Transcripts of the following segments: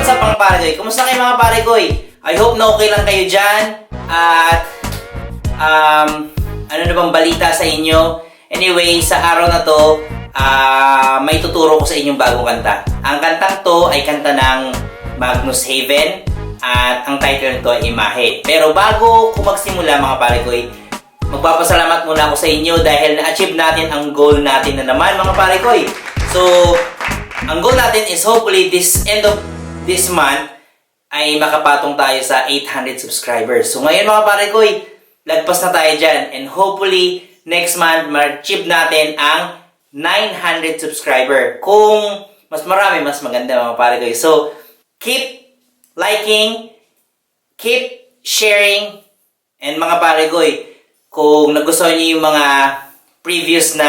what's up mga pare koy? Kumusta kayo mga pare koy? I hope na okay lang kayo dyan. At ano na bang balita sa inyo? Anyway, sa araw na to, may tuturo ko sa inyong bagong kanta. Ang kantang to ay kanta ng Magnus Haven at ang title nito ay IMAHE. Pero bago ko magsimula mga pare koy, magpapasalamat muna ako sa inyo dahil na-achieve natin ang goal natin na naman mga pare koy. So, ang goal natin is hopefully this end of this month ay makapatong tayo sa 800 subscribers. So ngayon mga pare koy, lagpas na tayo dyan. And hopefully, next month, ma-achieve natin ang 900 subscriber. Kung mas marami, mas maganda mga pare koy. So, keep liking, keep sharing, and mga pare koy, kung nagustuhan niyo yung mga previous na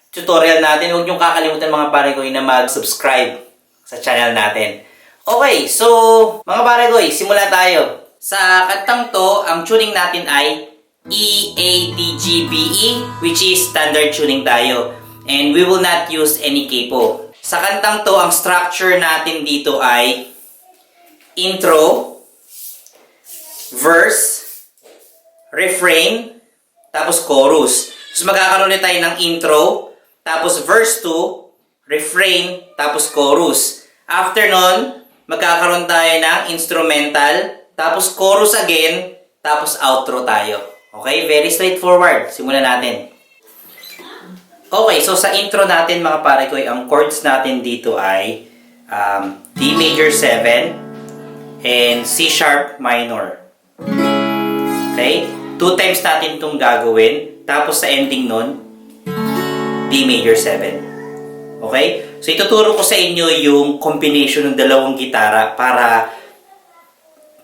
tutorial natin, huwag niyong kakalimutan mga pare koy na mag-subscribe sa channel natin. Okay, so mga pare koy, simula tayo. Sa kantang to, ang tuning natin ay E, A, D, G, B, E, which is standard tuning tayo. And we will not use any capo. Sa kantang to, ang structure natin dito ay intro, verse, refrain, tapos chorus. So magkakaroon ulit tayo ng intro, tapos verse 2, refrain, tapos chorus. After nun, magkakaroon tayo ng instrumental, tapos chorus again, tapos outro tayo. Okay? Very straightforward. Simulan natin. Okay, so sa intro natin mga pare koy, ang chords natin dito ay D major 7 and C sharp minor. Okay? 2 times natin itong gagawin, tapos sa ending nun, D major 7. Okay? So, ituturo ko sa inyo yung combination ng dalawang gitara para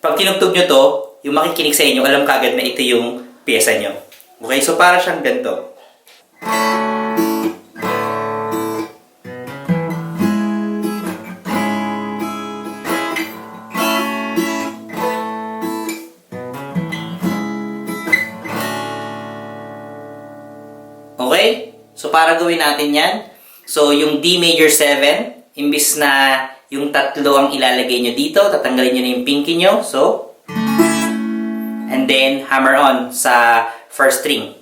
pag tinugtog nyo to, yung makikinig sa inyo, alam kagad na ito yung pyesa nyo. Okay? So, para siyang ganito. Okay? So, para gawin natin yan, so, yung D major 7, imbis na yung tatlo ang ilalagay nyo dito, tatanggalin nyo na yung pinky nyo. So, and then, hammer on sa first string.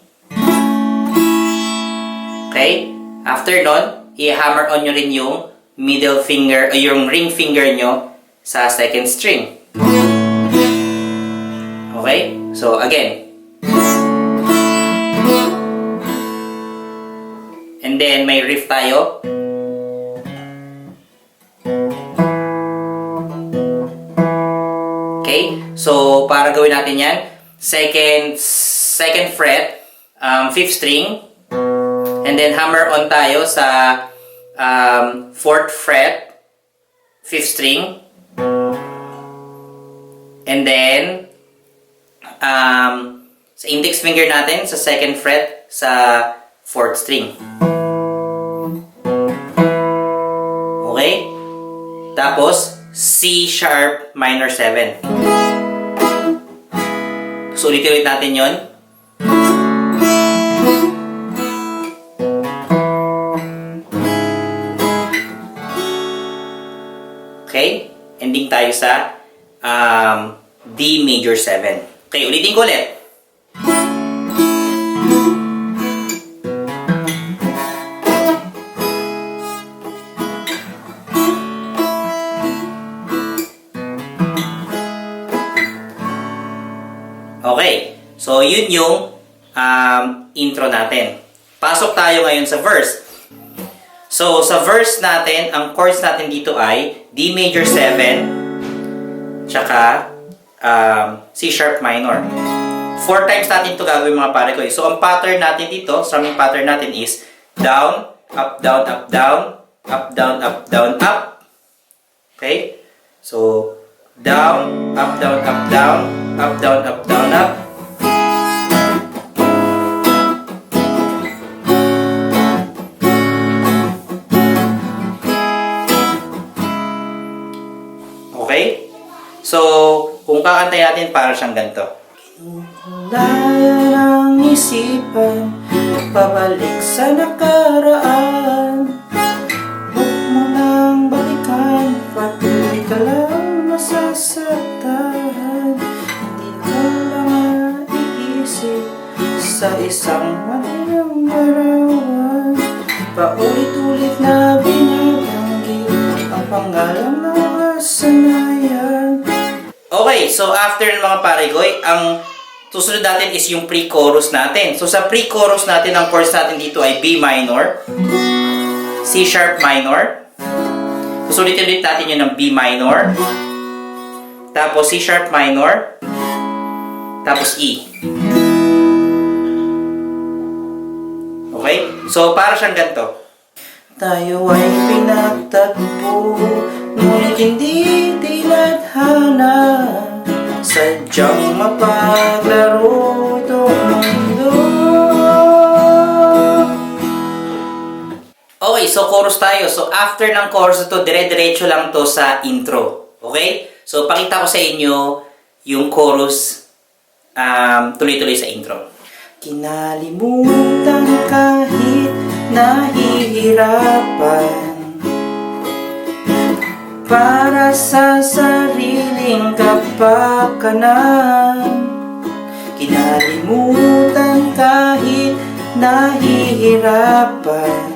Okay? After nun, i-hammer on nyo rin yung middle finger, o yung ring finger nyo sa second string. Okay? So, again. And then, may riff tayo. Okay? So, para gawin natin yan, second fret, 5th string, and then hammer on tayo sa 4th fret, 5th string, and then, sa index finger natin, sa 2nd fret, sa 4th string. Okay? Tapos, C sharp minor 7. So, ulit natin yon. Okay? Ending tayo sa D major 7. Okay, ulitin ko ulit. Okay, so yun yung intro natin. Pasok tayo ngayon sa verse. So, sa verse natin, ang chords natin dito ay D major 7, tsaka C sharp minor. 4 times natin ito gagawin mga pare ko. So, ang pattern natin dito, strumming pattern natin is down, up, down, up, down, up, down, up, down, up. Okay? So, down, up, down, up, down, up, down, up, down, up. Okay? So, kung kakantay natin, para siyang ganito. Daya ng isipan, pabalik sa nakaraan. Huwag mo nang balikan, patuloy ka lang. nasaktan. Hindi ko lang maiisip sa isang malinang larawan. Paulit-ulit na binabanggit ang pangalan ng kasanayan. Okay, so after ng mga parigoy, ang susunod natin is yung pre-chorus natin. So sa pre-chorus natin, ang chords natin dito ay B minor, C sharp minor. Susulitin ulit natin yun ng B minor, tapos C sharp minor, tapos E. Okay? So para siyang ganito. Tayo ay pinagtagpo, ngunit hindi tinadhana. Sadyang mapaglaro itong mundo. Okay, so chorus tayo. So after ng chorus ito, dire-diretso lang to sa intro. Okay? So pakita ko sa inyo yung chorus tuloy-tuloy sa intro. Kinalimutan kahit nahihirapan para sa sariling kapakanan. Kinalimutan kahit nahihirapan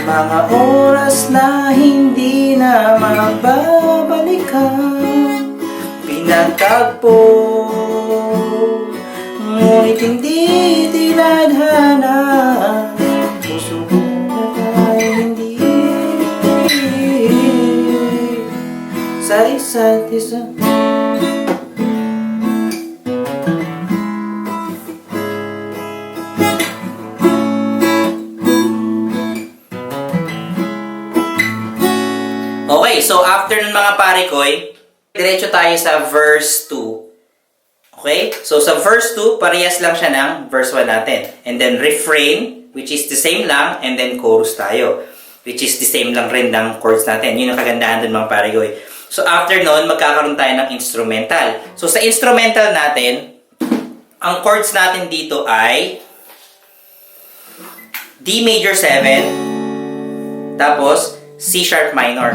mga oras na hindi na mababalikan. Pinagtagpo, ngunit hindi tinadhana. Puso ko na hindi sa isa't isa. Okay, so after ng mga parikoy, diretso tayo sa verse 2. Okay? So sa verse 2, parehas lang siya ng verse 1 natin. And then refrain, which is the same lang, and then chorus tayo, which is the same lang rin ng chords natin. Yun ang kagandahan dun mga parigoy. So after nun, magkakaroon tayo ng instrumental. So sa instrumental natin, ang chords natin dito ay D major 7, tapos C sharp minor.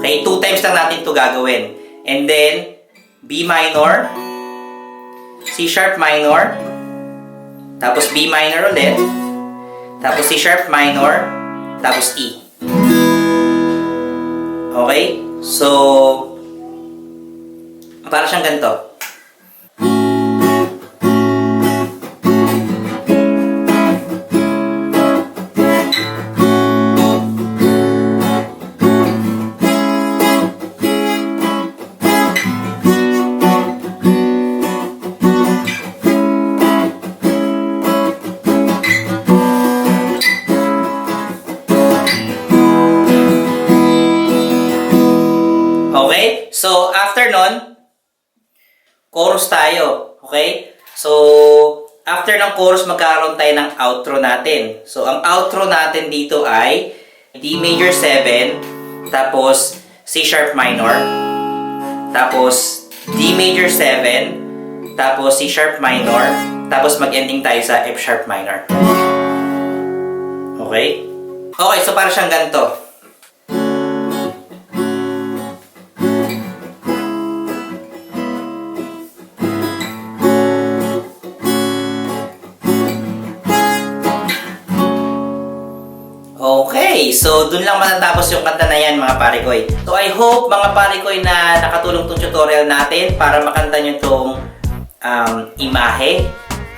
Okay, 2 times lang natin ito gagawin. And then, B minor, C sharp minor, tapos B minor ulit, tapos C sharp minor, tapos E. Okay? So, para siyang ganito. Okay? So, after nun, chorus tayo. Okay? So, after ng chorus, magkakaroon tayo ng outro natin. So, ang outro natin dito ay D major 7, tapos C sharp minor, tapos D major 7, tapos C sharp minor, tapos mag-ending tayo sa F sharp minor. Okay? Okay, so para siyang ganito. Okay, so dun lang matatapos yung kanta na yan mga parikoy. So I hope mga parikoy na nakatulong tong tutorial natin para makanta nyo tong imahe.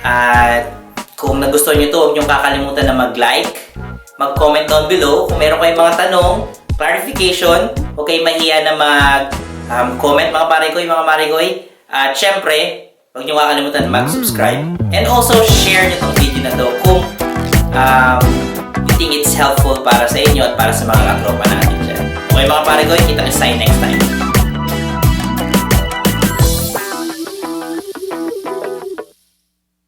At kung nagustuhan nyo to, huwag nyo kakalimutan na mag-like, mag-comment down below. Kung meron kayong mga tanong, clarification, huwag kayong mahiya na mag-comment mga parikoy. At syempre, huwag nyo kakalimutan na mag-subscribe. And also, share nyo tong video na to kung you think it's helpful para sa inyo at para sa mga katropa natin dyan. Okay mga parikoy, kita-kits tayo next time.